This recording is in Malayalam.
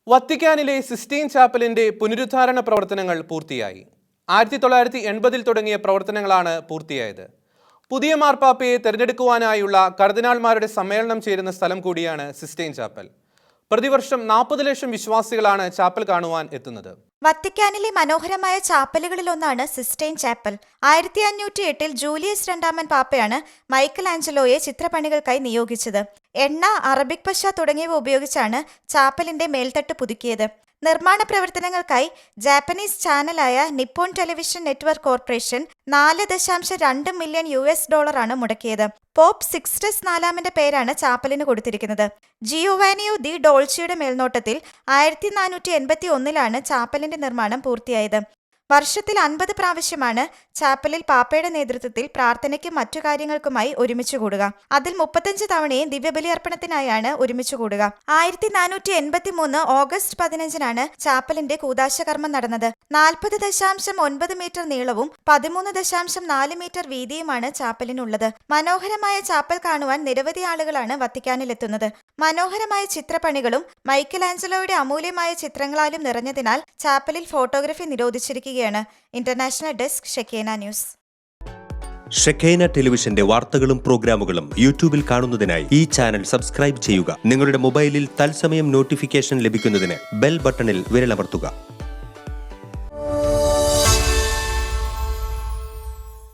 വത്തിക്കാനിലെ സിസ്റ്റീൻ ചാപ്പലിന്റെ പുനരുദ്ധാരണ പ്രവർത്തനങ്ങൾ പൂർത്തിയായി. 1980-ൽ തുടങ്ങിയ പ്രവർത്തനങ്ങളാണ് പൂർത്തിയായത്. പുതിയ മാർപ്പാപ്പയെ തെരഞ്ഞെടുക്കുവാനായുള്ള കർദിനാൾമാരുടെ സമ്മേളനം ചേരുന്ന സ്ഥലം കൂടിയാണ് സിസ്റ്റീൻ ചാപ്പൽ. പ്രതിവർഷം 40 ലക്ഷം വിശ്വാസികളാണ് ചാപ്പൽ കാണുവാൻ എത്തുന്നത്. വത്തിക്കാനിലെ മനോഹരമായ ചാപ്പലുകളിലൊന്നാണ് സിസ്റ്റൈൻ ചാപ്പൽ. 1508-ൽ ജൂലിയസ് രണ്ടാമൻ പാപ്പയാണ് മൈക്കൽ ആഞ്ചലോയെ ചിത്രപ്പണികൾക്കായി നിയോഗിച്ചത്. എണ്ണ, അറബിക് പശ തുടങ്ങിയവ ഉപയോഗിച്ചാണ് ചാപ്പലിന്റെ മേൽത്തട്ട് പുതുക്കിയത്. നിർമ്മാണ പ്രവർത്തനങ്ങൾക്കായി ജാപ്പനീസ് ചാനലായ Nippon television network corporation $4.2 million മുടക്കിയത്. പോപ്പ് സിക്സ്റ്റസ് നാലാമന്റെ പേരാണ് ചാപ്പലിന് കൊടുത്തിരിക്കുന്നത്. ജിയോവാനിയോ ദി ഡോൾച്ചിയുടെ മേൽനോട്ടത്തിൽ 1481-ലാണ് ചാപ്പലിന്റെ നിർമ്മാണം പൂർത്തിയായത്. വർഷത്തിൽ 50 പ്രാവശ്യമാണ് ചാപ്പലിൽ പാപ്പയുടെ നേതൃത്വത്തിൽ പ്രാർത്ഥനയ്ക്കും മറ്റു കാര്യങ്ങൾക്കുമായി ഒരുമിച്ച് കൂടുക. അതിൽ 35 തവണയും ദിവ്യബലി അർപ്പണത്തിനായാണ് ഒരുമിച്ച് കൂടുക. 1483 ഓഗസ്റ്റ് 15-നാണ് ചാപ്പലിന്റെ കൂദാശകർമ്മം നടന്നത്. 40.9 മീറ്റർ നീളവും 13.4 മീറ്റർ വീതിയുമാണ് ചാപ്പലിനുള്ളത്. മനോഹരമായ ചാപ്പൽ കാണുവാൻ നിരവധി ആളുകളാണ് വത്തിക്കാനിലെത്തുന്നത്. മനോഹരമായ ചിത്രപ്പണികളും മൈക്കൽ ആഞ്ചലോയുടെ അമൂല്യമായ ചിത്രങ്ങളാലും നിറഞ്ഞതിനാൽ ചാപ്പലിൽ ഫോട്ടോഗ്രഫി നിരോധിച്ചിരിക്കുകയാണ്. International desk, Shekinah news. Shekinah ടെലിവിഷന്റെ വാർത്തകളും പ്രോഗ്രാമുകളും യൂട്യൂബിൽ കാണുന്നതിനായി ഈ ചാനൽ സബ്സ്ക്രൈബ് ചെയ്യുക. നിങ്ങളുടെ മൊബൈലിൽ തത്സമയം നോട്ടിഫിക്കേഷൻ ലഭിക്കുന്നതിന് ബെൽ ബട്ടണിൽ വിരലമർത്തുക.